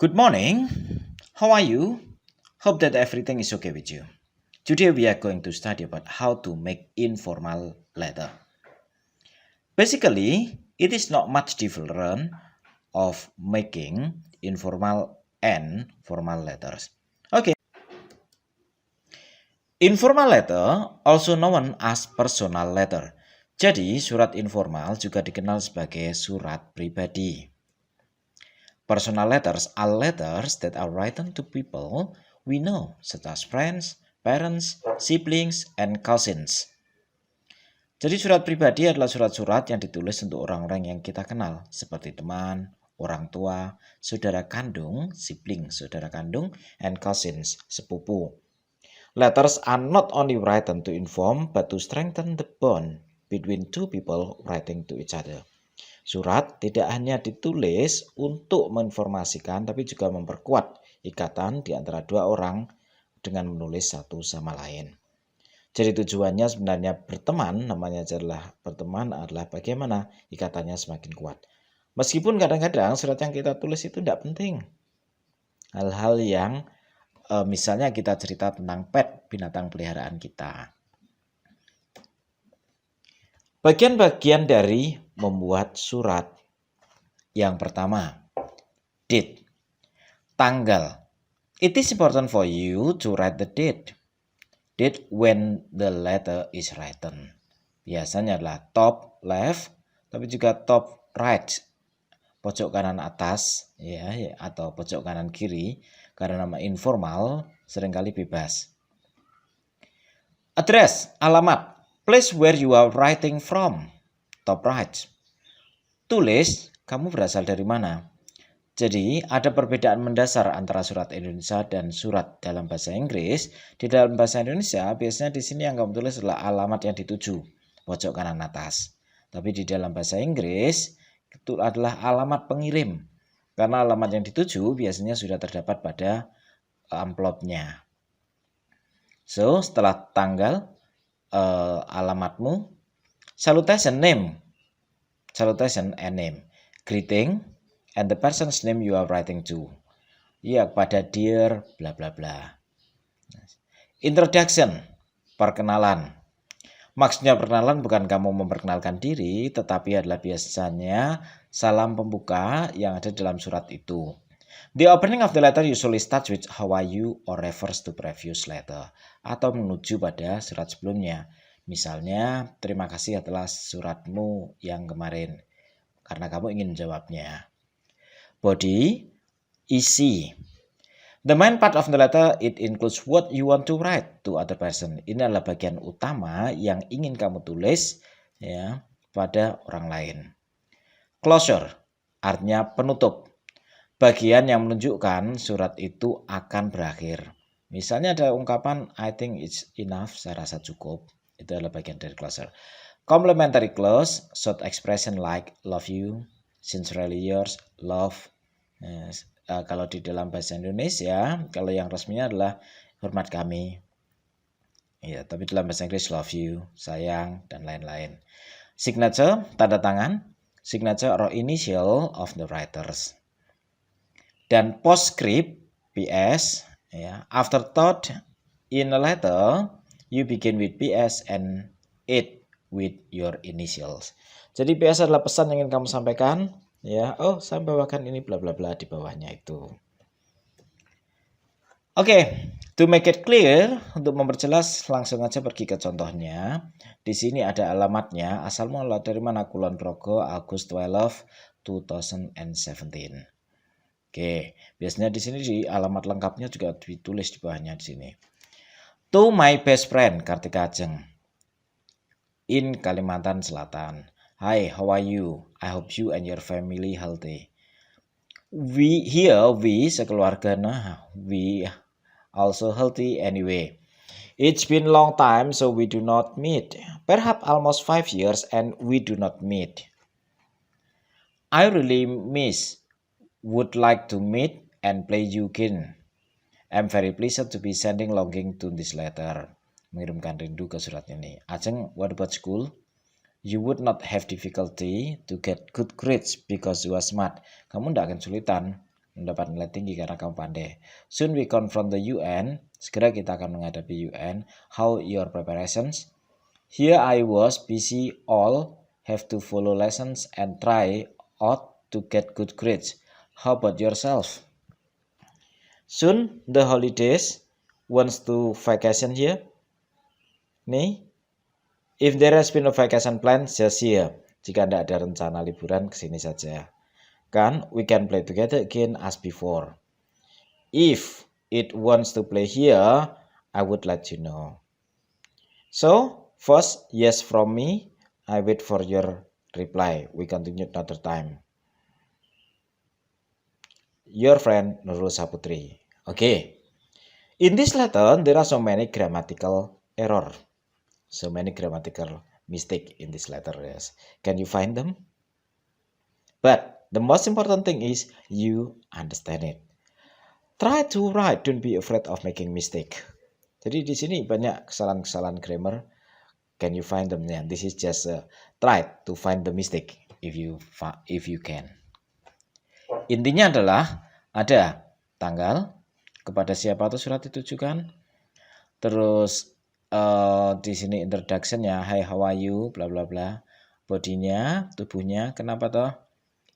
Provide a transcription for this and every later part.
Good morning. How are you? Hope that everything is okay with you. Today we are going to study about how to make informal letter. Basically, it is not much different of making informal and formal letters. Okay. Informal letter also known as personal letter. Jadi, surat informal juga dikenal sebagai surat pribadi. Personal letters are letters that are written to people we know, such as friends, parents, siblings, and cousins. Jadi surat pribadi adalah surat-surat yang ditulis untuk orang-orang yang kita kenal, seperti teman, orang tua, saudara kandung, sibling, saudara kandung, and cousins, sepupu. Letters are not only written to inform, but to strengthen the bond between two people writing to each other. Surat tidak hanya ditulis untuk menginformasikan, tapi juga memperkuat ikatan di antara dua orang dengan menulis satu sama lain. Jadi tujuannya sebenarnya berteman, namanya adalah berteman adalah bagaimana ikatannya semakin kuat. Meskipun kadang-kadang surat yang kita tulis itu tidak penting. Hal-hal yang misalnya kita cerita tentang pet, binatang peliharaan kita. Bagian-bagian dari membuat surat. Yang pertama, date. Tanggal. It is important for you to write the date. Date when the letter is written. Biasanya adalah top left, tapi juga top right, pojok kanan atas, ya, atau pojok kanan kiri, karena nama informal seringkali bebas. Address, alamat, place where you are writing from, top right. Tulis, kamu berasal dari mana? Jadi, ada perbedaan mendasar antara surat Indonesia dan surat dalam bahasa Inggris. Di dalam bahasa Indonesia, biasanya di sini yang kamu tulis adalah alamat yang dituju, pojok kanan atas. Tapi di dalam bahasa Inggris, itu adalah alamat pengirim. Karena alamat yang dituju biasanya sudah terdapat pada amplopnya. So, setelah tanggal, alamatmu, salutation name, salutation and name, greeting, and the person's name you are writing to. Ya, kepada dear, bla bla bla. Introduction, perkenalan. Maksudnya perkenalan bukan kamu memperkenalkan diri, tetapi adalah biasanya salam pembuka yang ada dalam surat itu. The opening of the letter usually starts with how are you or refers to previous letter, atau menuju pada surat sebelumnya. Misalnya, terima kasih atas suratmu yang kemarin, karena kamu ingin menjawabnya. Body, isi. The main part of the letter, it includes what you want to write to other person. Ini adalah bagian utama yang ingin kamu tulis ya pada orang lain. Closure, artinya penutup. Bagian yang menunjukkan surat itu akan berakhir. Misalnya ada ungkapan, I think it's enough, saya rasa cukup. Itu adalah bagian dari closure. Complimentary close, short expression like love you, sincerely yours, love. Kalau di dalam bahasa Indonesia, kalau yang resminya adalah hormat kami. Ya, tapi dalam bahasa Inggris love you, sayang, dan lain-lain. Signature, tanda tangan. Signature or initial of the writers. Dan postscript, PS, ya, afterthought in a letter, you begin with PS and it with your initials. Jadi PS adalah pesan yang ingin kamu sampaikan. Ya, oh saya bawakan ini bla bla bla di bawahnya itu. Oke, to make it clear, untuk memperjelas langsung aja pergi ke contohnya. Di sini ada alamatnya, asal mula dari mana, Kulon Progo, August 12, 2017. Oke, biasanya di sini di alamat lengkapnya juga ditulis di bawahnya di sini. To my best friend, Kartika Ajeng, in Kalimantan Selatan. Hi, how are you? I hope you and your family healthy. We sekeluarga, we also healthy anyway. It's been a long time, so we do not meet. Perhaps almost 5 years and we do not meet. I really would like to meet and play you again. I'm very pleased to be sending longing to this letter. Mengirimkan rindu ke surat ini. Ajeng, what about school? You would not have difficulty to get good grades because you are smart. Kamu tidak akan kesulitan mendapat nilai tinggi karena kamu pandai. Soon we confront the UN. Segera kita akan menghadapi UN. How your preparations? Here I was busy all have to follow lessons and try out to get good grades. How about yourself? Soon the holidays wants to vacation here. Nih, if there has been a vacation plan, just here. Jika tidak ada rencana liburan, kesini saja. Kan, we can play together again as before. If it wants to play here, I would let you know. So, first, yes from me. I wait for your reply. We continue another time. Your friend Nurul Saputri. Okay. In this letter, there are so many grammatical error. So many grammatical mistake in this letter. Yes. Can you find them? But the most important thing is you understand it. Try to write. Don't be afraid of making mistake. Jadi di sini banyak kesalahan-kesalahan grammar. Can you find them? Yeah, this is just try to find the mistake if you can. Intinya adalah ada tanggal, kepada siapa tuh surat ditujukan. Terus di sini introduction-nya, hi how are you, bla bla bla. Bodinya, tubuhnya, kenapa toh?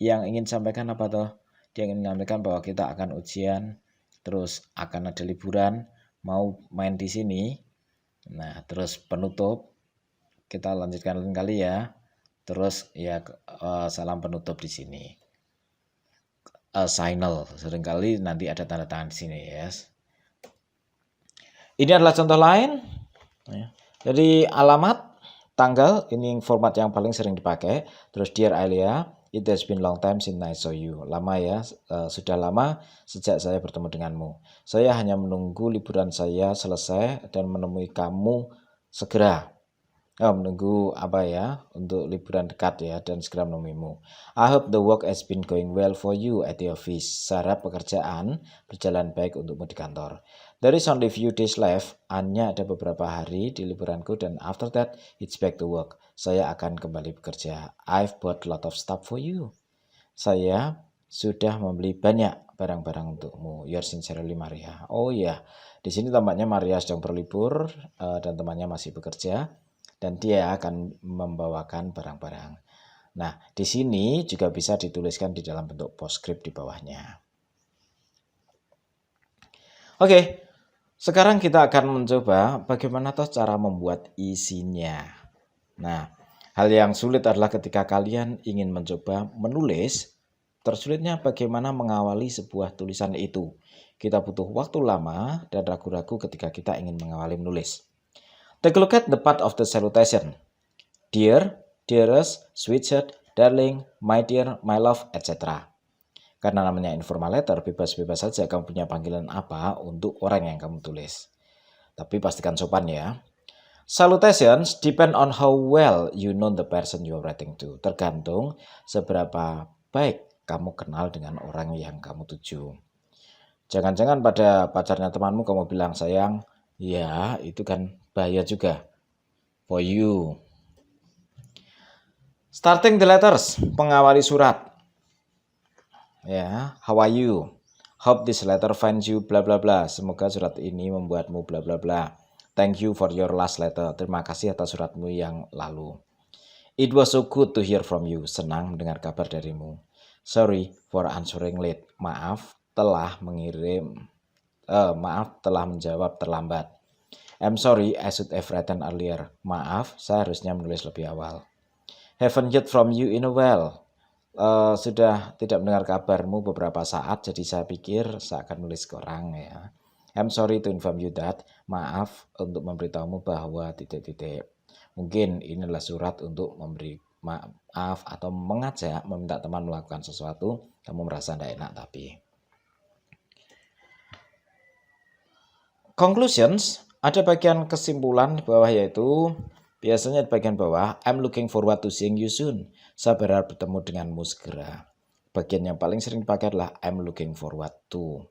Yang ingin sampaikan apa toh? Dia ingin menyampaikan bahwa kita akan ujian, terus akan ada liburan, mau main di sini. Nah, terus penutup kita lanjutkan lain kali ya. Terus ya salam penutup di sini. Signal, seringkali nanti ada tanda tangan di sini, yes. Ini adalah contoh lain. Jadi alamat, tanggal, ini format yang paling sering dipakai. Terus dear Alia, it has been long time since I saw you. Lama ya, sudah lama sejak saya bertemu denganmu. Saya hanya menunggu liburan saya selesai dan menemui kamu segera. Menunggu apa ya, untuk liburan dekat ya, dan segera menemuimu. I hope the work has been going well for you at the office. Saya harap pekerjaan berjalan baik untukmu di kantor. There is only few days left. Hanya ada beberapa hari di liburanku dan after that it's back to work. Saya akan kembali bekerja. I've bought a lot of stuff for you. Saya sudah membeli banyak barang-barang untukmu. Yours sincerely Maria. Oh ya, di sini tampaknya Maria sedang berlibur dan temannya masih bekerja dan dia akan membawakan barang-barang. Nah, di sini juga bisa dituliskan di dalam bentuk postscript di bawahnya. Oke, sekarang kita akan mencoba bagaimana toh cara membuat isinya. Nah, hal yang sulit adalah ketika kalian ingin mencoba menulis, tersulitnya bagaimana mengawali sebuah tulisan itu. Kita butuh waktu lama dan ragu-ragu ketika kita ingin mengawali menulis. Take a look at the part of the salutation. Dear, dearest, sweetheart, darling, my dear, my love, etc. Karena namanya informal letter, bebas-bebas saja kamu punya panggilan apa untuk orang yang kamu tulis. Tapi pastikan sopan ya. Salutations depend on how well you know the person you are writing to. Tergantung seberapa baik kamu kenal dengan orang yang kamu tuju. Jangan-jangan pada pacarnya temanmu kamu bilang sayang, ya itu kan bahaya juga. For you. Starting the letters, pengawali surat. Ya, how are you? Hope this letter finds you bla bla bla. Semoga surat ini membuatmu bla bla bla. Thank you for your last letter. Terima kasih atas suratmu yang lalu. It was so good to hear from you. Senang mendengar kabar darimu. Sorry for answering late. Maaf telah menjawab terlambat. I'm sorry, I should have written earlier. Maaf, saya harusnya menulis lebih awal. Haven't heard from you in a while. Sudah tidak mendengar kabarmu beberapa saat, jadi saya pikir saya akan menulis ke orang ya. I'm sorry to inform you that. Maaf untuk memberitahumu bahwa titik-titik. Mungkin ini adalah surat untuk memberi maaf atau mengajak, meminta teman melakukan sesuatu. Kamu merasa tidak enak tapi. Conclusions. Ada bagian kesimpulan di bawah yaitu biasanya di bagian bawah I'm looking forward to seeing you soon. Saya berharap bertemu denganmu segera. Bagian yang paling sering dipakai adalah I'm looking forward to.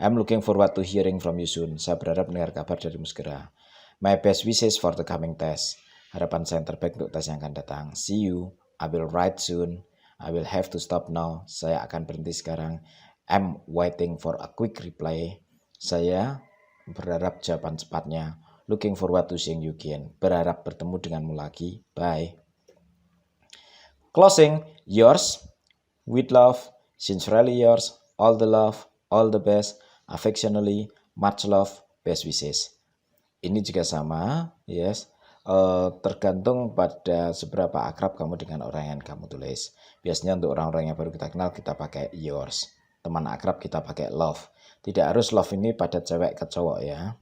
I'm looking forward to hearing from you soon. Saya berharap mendengar kabar darimu segera. My best wishes for the coming test. Harapan saya yang terbaik untuk tes yang akan datang. See you. I will write soon. I will have to stop now. Saya akan berhenti sekarang. I'm waiting for a quick reply. Saya berharap jawaban cepatnya. Looking forward to seeing you again. Berharap bertemu denganmu lagi. Bye. Closing, yours, with love, sincerely yours, all the love, all the best, affectionately, much love, best wishes. Ini juga sama, yes. Tergantung pada seberapa akrab kamu dengan orang yang kamu tulis. Biasanya untuk orang-orang yang baru kita kenal kita pakai yours. Teman akrab kita pakai love. Tidak harus love ini pada cewek ke cowok ya.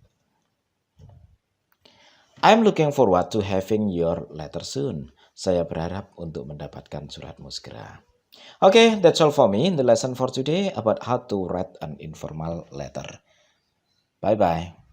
I'm looking forward to having your letter soon. Saya berharap untuk mendapatkan suratmu segera. Okay, that's all for me in the lesson for today about how to write an informal letter. Bye-bye.